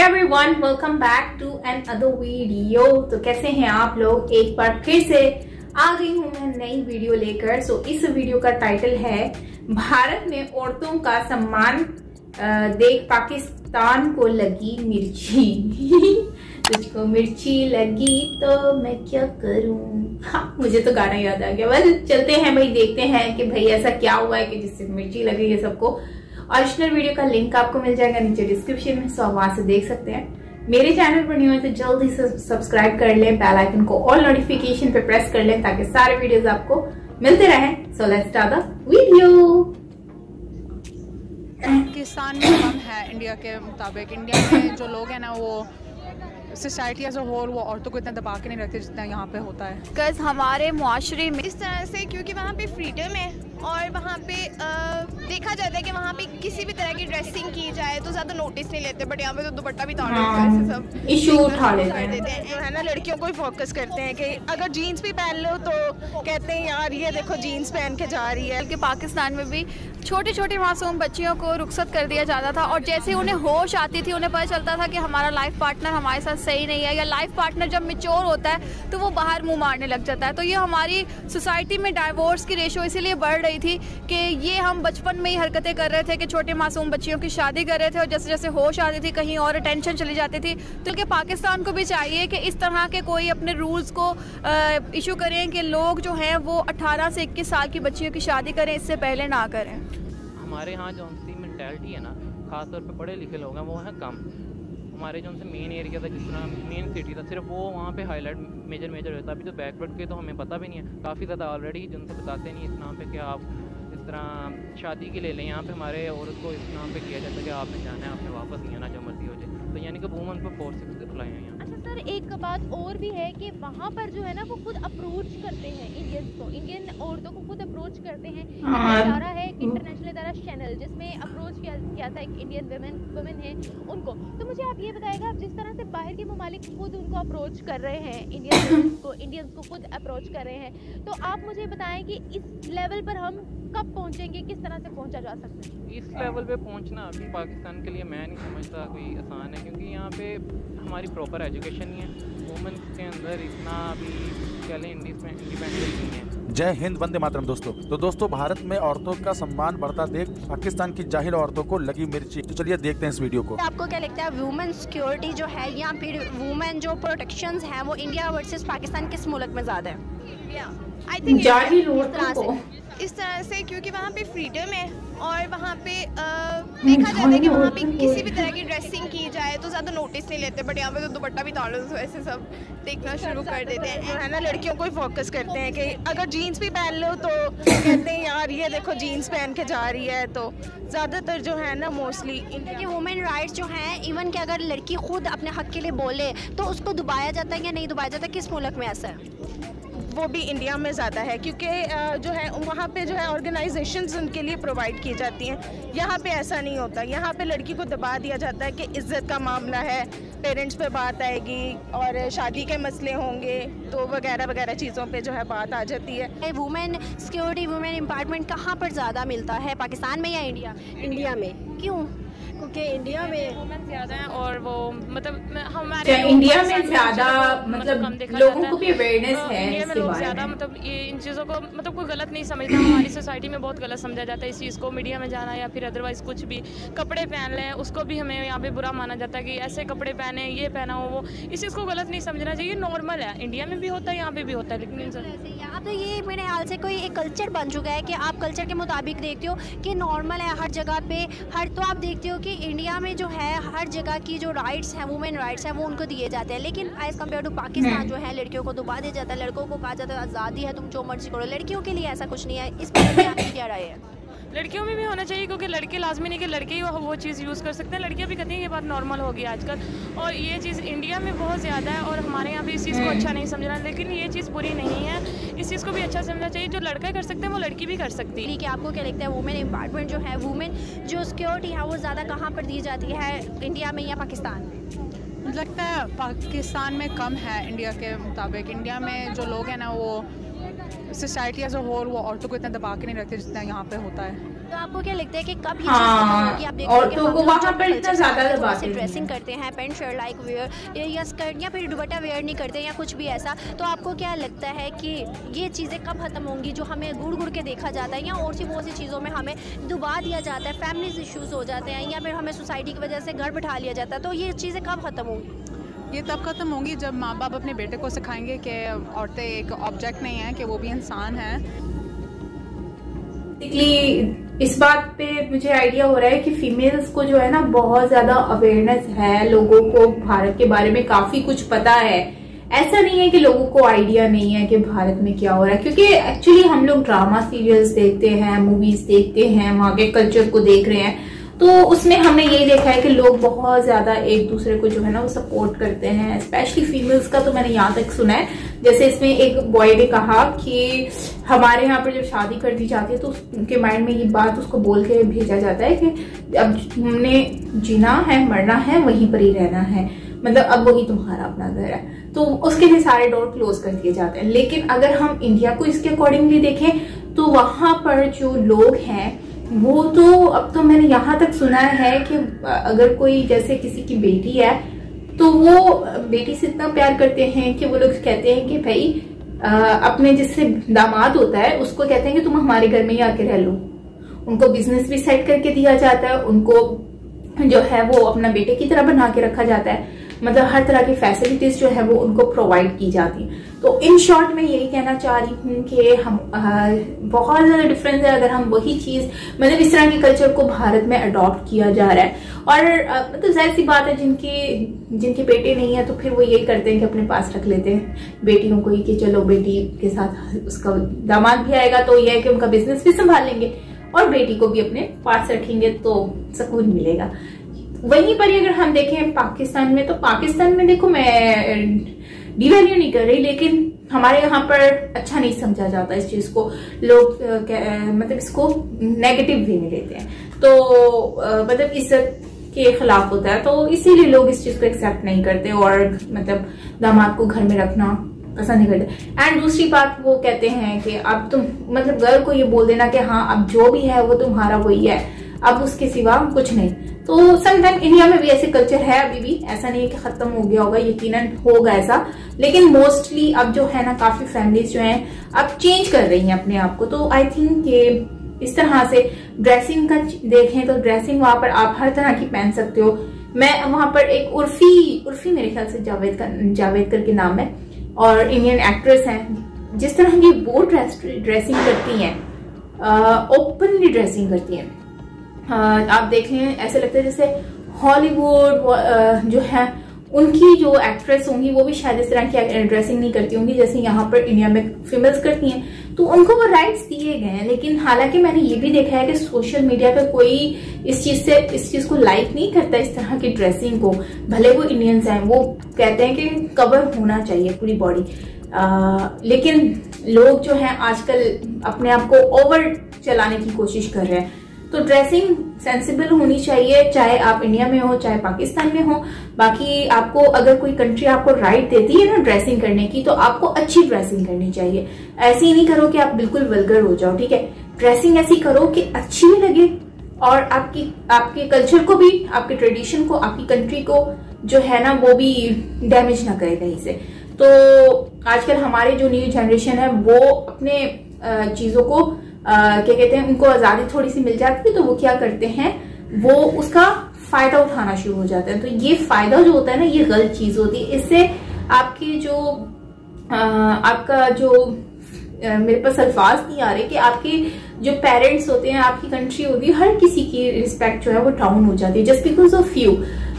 Everyone, welcome back to another video. तो कैसे हैं आप लोग? एक बार फिर से आ गई हूं मैं नई वीडियो लेकर। सो इस वीडियो का टाइटल है भारत में औरतों का सम्मान देख पाकिस्तान को लगी मिर्ची। तुझको मिर्ची लगी तो मैं क्या करूं। हाँ, मुझे तो गाना याद आ गया। बस चलते हैं भाई, देखते हैं कि भाई ऐसा क्या हुआ है कि जिससे मिर्ची लग रही है सबको। ओरिजिनल वीडियो का लिंक आपको मिल जाएगा नीचे डिस्क्रिप्शन में, सो आप वहां से देख सकते हैं। मेरे चैनल पर न्यू है तो जल्दी से सब्सक्राइब कर लें, बेल आइकन को ऑल नोटिफिकेशन पे प्रेस कर लें ताकि सारे वीडियोस आपको मिलते रहें। So let's start the video. Pakistan में कम है इंडिया के मुताबिक। इंडिया में जो लोग हैं ना, वो सोसाइटी एज अ होल वो औरतों को इतना दबा के नहीं रखते जितना यहाँ पे होता है। बिकॉज हमारे मुआशरे में इस तरह से, क्योंकि वहाँ पे फ्रीडम है और वहाँ पे देखा जाता है कि वहाँ पे किसी भी तरह की ड्रेसिंग की जाए तो ज़्यादा नोटिस नहीं लेते, बट यहाँ पे तो दुपट्टा भी ताड़ ऐसे सब इशू उठा लेते हैं। जो है ना, लड़कियों को ही फोकस करते हैं कि अगर जीन्स भी पहन लो तो कहते हैं यार ये देखो जीन्स पहन के जा रही है। बल्कि पाकिस्तान में भी छोटी छोटी मासूम बच्चियों को रुखसत कर दिया जाता था, और जैसे उन्हें होश आती थी, उन्हें पता चलता था कि हमारा लाइफ पार्टनर हमारे साथ सही नहीं है, या लाइफ पार्टनर जब मैच्योर होता है तो वो बाहर मुंह मारने लग जाता है। तो ये हमारी सोसाइटी में डाइवोर्स की रेशो इसीलिए बढ़ रही थी कि ये हम बचपन में ही हरकतें कर रहे थे कि छोटे मासूम बच्चियों की शादी कर रहे थे, और जैसे जैसे होश आती थी कहीं और टेंशन चली जाती थी। तो कि पाकिस्तान को भी चाहिए कि इस तरह के कोई अपने रूल्स को इशू करें कि लोग जो हैं वो 18 से 21 साल की बच्चियों की शादी करें, इससे पहले ना करें। हमारे यहाँ जो उनकी मेंटालिटी है ना, खासतौर पे पढ़े लिखे लोग हैं वो हैं कम। हमारे जो उनसे मेन एरिया था, जिस तरह मेन सिटी था, सिर्फ वो वहाँ पे हाईलाइट मेजर होता है। अभी तो बैकवर्ड के तो हमें पता भी नहीं है, काफ़ी ज़्यादा ऑलरेडी जिनसे बताते नहीं इस नाम पे कि आप इस तरह शादी के ले लें। यहाँ पे हमारे औरत को इस नाम पे किया जाता है कि आपने जाना है, आपने वापस नहीं आना, जो मर्जी हो जाए। तो यानी कि वुमन पर फोर्स अप्लाई है यहाँ। अच्छा सर, एक बात और भी है कि वहाँ पर जो है ना वो खुद अप्रोच करते हैं इंडियंस को, इंडियन औरतों को खुद अप्रोच करते हैं। इदारा है, इंटरनेशनल इदारा चैनल, जिसमें अप्रोच किया था एक इंडियन वुमेन है उनको। तो मुझे आप ये बताएगा, आप जिस तरह से बाहर के ममालिक खुद उनको अप्रोच कर रहे हैं, इंडियंस को खुद अप्रोच कर रहे हैं, तो आप मुझे बताएं कि इस लेवल पर हम कब पहुँचेंगे, किस तरह से पहुँचा जा सकता है? इस लेवल पे पहुँचना अभी पाकिस्तान के लिए मैं नहीं समझता कोई आसान है, क्योंकि यहाँ पे हमारी प्रॉपर एजुकेशन नहीं है। वुमेन के अंदर इतना अभी चले इंडिपेंडेंस नहीं है। जय हिंद, वंदे मातरम। दोस्तों दोस्तों भारत में औरतों का सम्मान बढ़ता देख पाकिस्तान की जाहिल औरतों को लगी मिर्ची। तो चलिए देखते हैं इस वीडियो को। आपको क्या लगता है, वुमेन सिक्योरिटी जो है या फिर वुमेन जो प्रोटेक्शंस हैं वो इंडिया वर्सेस पाकिस्तान किस मुल्क में ज़्यादा है? आई थिंक जाहिल औरतों को इस तरह से, क्योंकि वहाँ पे फ्रीडम है और वहाँ पे देखा जाता है कि वहाँ पे किसी भी तरह की ड्रेसिंग की जाए तो ज़्यादा नोटिस नहीं लेते, बट यहाँ पे तो दुपट्टा भी ताड़ ऐसे सब देखना शुरू कर देते हैं। जो है ना, लड़कियों को ही फोकस करते हैं कि अगर जीन्स भी पहन लो तो कहते हैं यार ये देखो जीन्स पहन के जा रही है। तो ज़्यादातर जो है ना, मोस्टली इनके वुमेन राइट्स जो हैं, इवन कि अगर लड़की खुद अपने हक के लिए बोले तो उसको दबाया जाता है या नहीं दबाया जाता? किस मुल्क में ऐसा है? वो भी इंडिया में ज़्यादा है, क्योंकि जो है वहाँ पे जो है ऑर्गेनाइजेशंस उनके लिए प्रोवाइड की जाती हैं। यहाँ पे ऐसा नहीं होता। यहाँ पे लड़की को दबा दिया जाता है कि इज़्ज़त का मामला है, पेरेंट्स पे बात आएगी और शादी के मसले होंगे तो वगैरह वगैरह चीज़ों पे जो है बात आ जाती है। वुमेन सिक्योरिटी, वुमेन एम्पावरमेंट कहाँ पर ज़्यादा मिलता है, पाकिस्तान में या इंडिया? इंडिया में। क्यों? क्योंकि इंडिया में वुमेन ज़्यादा हैं और वो मतलब हमारे इंडिया में ज़्यादा मतलब लोगों को भी अवेयरनेस है इंडिया में लोग ज़्यादा मतलब ये इन चीज़ों को मतलब कोई गलत नहीं समझता। हमारी सोसाइटी में बहुत गलत समझा जाता है इस चीज़ को। मीडिया में जाना या फिर अदरवाइज़ कुछ भी कपड़े पहन लें उसको भी हमें यहाँ पे बुरा माना जाता है कि ऐसे कपड़े पहने, ये पहना हो, वो इस चीज़ को गलत नहीं समझना चाहिए। नॉर्मल है, इंडिया में भी होता है, यहाँ पे भी होता है। लेकिन यहाँ तो ये मेरे ख्याल से कोई एक कल्चर बन चुका है कि आप कल्चर के मुताबिक देखते हो कि नॉर्मल है हर जगह पे। तो आप देखते हो कि इंडिया में जो है हर जगह की जो राइट्स हैं, वुमेन राइट्स हैं, वो उनको दिए जाते हैं। लेकिन एज़ कम्पेयर टू पाकिस्तान जो है लड़कियों को दबा दिया जाता है, लड़कों को कहा जाता है आज़ादी है, तुम जो मर्जी करो। लड़कियों के लिए ऐसा कुछ नहीं है। इस बारे में आपकी क्या राय है? लड़कियों में भी होना चाहिए, क्योंकि लड़के लाजमी नहीं कि लड़के ही वो चीज़ यूज़ कर सकते हैं। लड़कियां भी कहती हैं ये बात नॉर्मल हो गई आजकल, और ये चीज़ इंडिया में बहुत ज़्यादा है और हमारे यहाँ पे इस चीज़ को अच्छा नहीं समझना। लेकिन ये चीज़ बुरी नहीं है, इस चीज़ को भी अच्छा समझना चाहिए। जो लड़का कर सकते हैं वो लड़की भी कर सकती है। ठीक है, आपको क्या लगता है वुमेन एम्पावरमेंट जो है, वुमेन जो सिक्योरिटी है वो ज़्यादा कहाँ पर दी जाती है, इंडिया में या पाकिस्तान में? मुझे लगता है पाकिस्तान में कम है इंडिया के मुताबिक। इंडिया में जो लोग हैं ना, वो सोसाइटी एज अ होल वो औरतों को इतना दबा के नहीं रखते जितना यहाँ पे होता है। तो आपको क्या लगता है कि कब ये चीज़ खत्म होगी? आप देखते औरतों को वहाँ पर इतना ज्यादा दबाते हैं, ड्रेसिंग करते हैं, पैंट शर्ट लाइक वेयर या स्कर्ट या फिर दुपट्टा वेयर नहीं करते या कुछ भी ऐसा, तो आपको क्या लगता है कि ये चीज़ें कब खत्म होंगी जो हमें घूर घूर के देखा जाता है या और सी बहुत सी चीज़ों में हमें डुबा दिया जाता है, फैमिलीज इश्यूज हो जाते हैं या फिर हमें सोसाइटी की वजह से घर बैठा लिया जाता है, तो ये चीज़ें कब खत्म होंगी? ये तब खत्म होंगी जब माँ बाप अपने बेटे को सिखाएंगे कि औरतें एक ऑब्जेक्ट नहीं है, कि वो भी इंसान है। इस बात पे मुझे आइडिया हो रहा है कि फीमेल्स को जो है ना बहुत ज्यादा अवेयरनेस है, लोगों को भारत के बारे में काफी कुछ पता है। ऐसा नहीं है कि लोगों को आइडिया नहीं है कि भारत में क्या हो रहा है, क्योंकि एक्चुअली हम लोग ड्रामा सीरियल्स देखते हैं, मूवीज देखते हैं, वहां के कल्चर को देख रहे हैं, तो उसमें हमने यही देखा है कि लोग बहुत ज्यादा एक दूसरे को जो है ना वो सपोर्ट करते हैं, स्पेशली फीमेल्स का। तो मैंने यहाँ तक सुना है, जैसे इसमें एक बॉय ने कहा कि हमारे यहाँ पर जब शादी कर दी जाती है तो उनके माइंड में ये बात उसको बोल के भेजा जाता है कि अब हमने जीना है, मरना है, वहीं पर ही रहना है, मतलब अब वही तुम्हारा अपना घर है, तो उसके लिए सारे डोर क्लोज कर दिए जाते हैं। लेकिन अगर हम इंडिया को इसके अकॉर्डिंगली देखें तो वहां पर जो लोग हैं वो तो, अब तो मैंने यहाँ तक सुना है कि अगर कोई जैसे किसी की बेटी है तो वो बेटी से इतना प्यार करते हैं कि वो लोग कहते हैं कि भाई अपने जिससे दामाद होता है उसको कहते हैं कि तुम हमारे घर में ही आके रह लो। उनको बिजनेस भी सेट करके दिया जाता है, उनको जो है वो अपना बेटे की तरह बना के रखा जाता है, मतलब हर तरह की फैसिलिटीज जो है वो उनको प्रोवाइड की जाती है। तो इन शॉर्ट मैं यही कहना चाह रही हूँ कि हम बहुत ज्यादा डिफरेंस है अगर हम वही चीज, मतलब इस तरह के कल्चर को भारत में अडॉप्ट किया जा रहा है। और मतलब जाहिर सी बात है जिनके बेटे नहीं है तो फिर वो यही करते हैं कि अपने पास रख लेते हैं बेटियों को ही, कि चलो बेटी के साथ उसका दामाद भी आएगा तो यह है कि उनका बिजनेस भी संभाल लेंगे और बेटी को भी अपने पास रखेंगे तो सुकून मिलेगा। वहीं पर अगर हम देखें पाकिस्तान में, तो पाकिस्तान में देखो मैं डिवैल्यू नहीं कर रही, लेकिन हमारे यहाँ पर अच्छा नहीं समझा जाता इस चीज को, लोग मतलब इसको नेगेटिव वे में लेते हैं, तो मतलब इज्जत के खिलाफ होता है, तो इसीलिए लोग इस चीज को एक्सेप्ट नहीं करते और मतलब दामाद को घर में रखना पसंद नहीं करते। एंड दूसरी बात वो कहते हैं कि अब तुम मतलब गर्ल को ये बोल देना कि हाँ अब जो भी है वो तुम्हारा वही है, अब उसके सिवा कुछ नहीं। तो समटाइम इंडिया में भी ऐसे कल्चर है अभी भी, ऐसा नहीं है कि खत्म हो गया होगा, यकीनन होगा ऐसा, लेकिन मोस्टली अब जो है ना काफी फैमिलीज जो हैं अब चेंज कर रही हैं अपने आप को। तो आई थिंक कि इस तरह से ड्रेसिंग का देखें तो ड्रेसिंग वहां पर आप हर तरह की पहन सकते हो। मैं वहां पर एक उर्फी मेरे ख्याल से जावेद करके नाम है और इंडियन एक्ट्रेस हैं, जिस तरह की वो ड्रेसिंग करती हैं, ओपनली ड्रेसिंग करती हैं, आप देख लें ऐसे लगता है जैसे हॉलीवुड जो है उनकी जो एक्ट्रेस होंगी वो भी शायद इस तरह की ड्रेसिंग नहीं करती होंगी जैसे यहाँ पर इंडिया में फीमेल्स करती हैं। तो उनको वो राइट्स दिए गए हैं, लेकिन हालांकि मैंने ये भी देखा है कि सोशल मीडिया पे कोई इस चीज को लाइक नहीं करता, इस तरह की ड्रेसिंग को, भले वो इंडियंस हैं, वो कहते हैं कि कवर होना चाहिए पूरी बॉडी, लेकिन लोग जो है आजकल अपने आप को ओवर चलाने की कोशिश कर रहे हैं। तो ड्रेसिंग सेंसिबल होनी चाहिए, चाहे आप इंडिया में हो चाहे पाकिस्तान में हो। बाकी आपको अगर कोई कंट्री आपको राइट देती है ना ड्रेसिंग करने की, तो आपको अच्छी ड्रेसिंग करनी चाहिए। ऐसे ही नहीं करो कि आप बिल्कुल वल्गर हो जाओ, ठीक है। ड्रेसिंग ऐसी करो कि अच्छी भी लगे और आपके कल्चर को भी, आपके ट्रेडिशन को, आपकी कंट्री को जो है ना वो भी डैमेज ना करे कहीं से। तो आजकल हमारे जो न्यू जनरेशन है वो अपने चीजों को क्या कहते हैं, उनको आजादी थोड़ी सी मिल जाती है तो वो क्या करते हैं, वो उसका फायदा उठाना शुरू हो जाते हैं। तो ये फायदा जो होता है ना ये गलत चीज होती है। इससे आपकी जो आपका जो मेरे पास अल्फाज नहीं आ रहे कि आपके जो पेरेंट्स होते हैं, आपकी कंट्री होती है, हर किसी की रिस्पेक्ट जो है वो डाउन हो जाती है जस्ट बिकॉज ऑफ यू।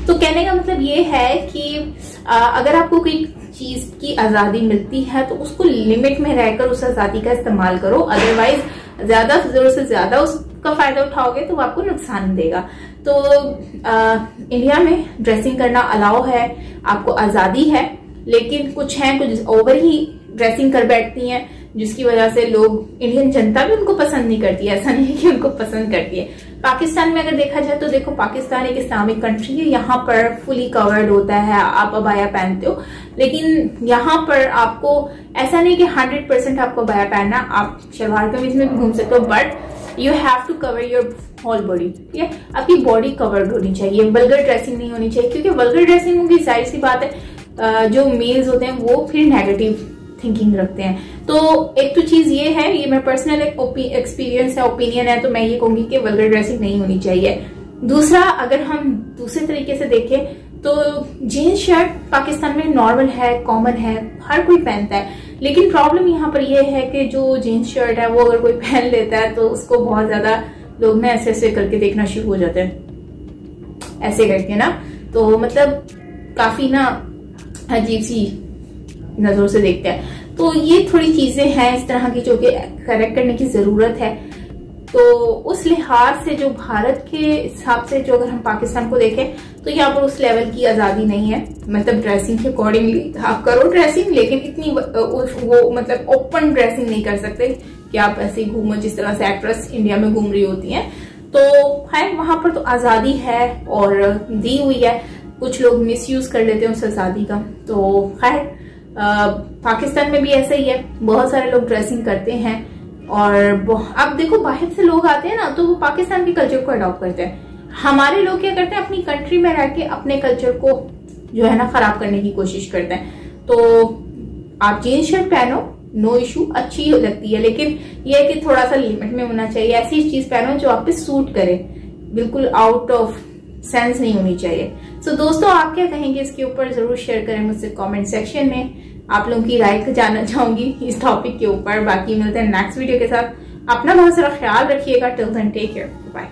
तो कहने का मतलब ये है कि अगर आपको कोई चीज की आजादी मिलती है तो उसको लिमिट में रहकर उस आजादी का इस्तेमाल करो, अदरवाइज ज्यादा जरूरत से ज्यादा उसका फायदा उठाओगे तो वो आपको नुकसान देगा। तो इंडिया में ड्रेसिंग करना अलाउ है, आपको आजादी है, लेकिन कुछ ओवर ही ड्रेसिंग कर बैठती हैं जिसकी वजह से लोग, इंडियन जनता भी उनको पसंद नहीं करती है, ऐसा नहीं है कि उनको पसंद करती है। पाकिस्तान में अगर देखा जाए तो देखो, पाकिस्तान एक इस्लामिक कंट्री है, यहाँ पर फुली कवर्ड होता है, आप अबाया पहनते हो, लेकिन यहाँ पर आपको ऐसा नहीं कि 100% आपको अबाया पहनना, आप शलवार कमीज में भी घूम सकते हो, but you have to cover your whole body. ठीक है, आपकी बॉडी कवर्ड होनी चाहिए, वल्गर ड्रेसिंग नहीं होनी चाहिए, क्योंकि वल्गर ड्रेसिंग होगी, जाहिर सी बात है जो मेल्स होते हैं वो फिर नेगेटिव थिंकिंग रखते हैं। तो एक तो चीज ये है, ये मेरा पर्सनल एक्सपीरियंस है, ओपिनियन है, तो मैं ये कहूंगी कि वल्गर ड्रेसिंग नहीं होनी चाहिए। दूसरा, अगर हम दूसरे तरीके से देखें तो जीन्स शर्ट पाकिस्तान में नॉर्मल है, कॉमन है, हर कोई पहनता है, लेकिन प्रॉब्लम यहाँ पर ये है कि जो जीन्स शर्ट है वो अगर कोई पहन लेता है तो उसको बहुत ज्यादा लोग ना ऐसे ऐसे करके देखना शुरू हो जाते हैं, ऐसे करके ना, तो मतलब काफी ना अजीब सी नजरों से देखते हैं। तो ये थोड़ी चीजें हैं इस तरह की जो कि करेक्ट करने की जरूरत है। तो उस लिहाज से जो भारत के हिसाब से जो अगर हम पाकिस्तान को देखें तो यहाँ पर उस लेवल की आजादी नहीं है, मतलब ड्रेसिंग के अकॉर्डिंगली आप करो ड्रेसिंग, लेकिन इतनी वो मतलब ओपन ड्रेसिंग नहीं कर सकते कि आप ऐसे ही घूमो जिस तरह से एक्ट्रेस इंडिया में घूम रही होती हैं। तो है वहां पर तो आजादी है और दी हुई है, कुछ लोग मिसयूज कर लेते हैं उस आजादी का। तो खैर पाकिस्तान में भी ऐसा ही है, बहुत सारे लोग ड्रेसिंग करते हैं, और अब देखो बाहर से लोग आते हैं ना तो वो पाकिस्तान के कल्चर को अडॉप्ट करते हैं। हमारे लोग क्या करते हैं, अपनी कंट्री में रह के अपने कल्चर को जो है ना खराब करने की कोशिश करते हैं। तो आप जीन्स शर्ट पहनो, नो इशू, अच्छी लगती है, लेकिन यह है कि थोड़ा सा लिमिट में होना चाहिए। ऐसी चीज पहनो जो आप पे सूट करे, बिल्कुल आउट ऑफ सेंस नहीं होनी चाहिए। सो दोस्तों, आप क्या कहेंगे इसके ऊपर जरूर शेयर करें मुझसे कमेंट सेक्शन में। आप लोगों की राय जानना चाहूंगी इस टॉपिक के ऊपर। बाकी मिलते हैं नेक्स्ट वीडियो के साथ। अपना बहुत सारा ख्याल रखिएगा। Till then take care, bye.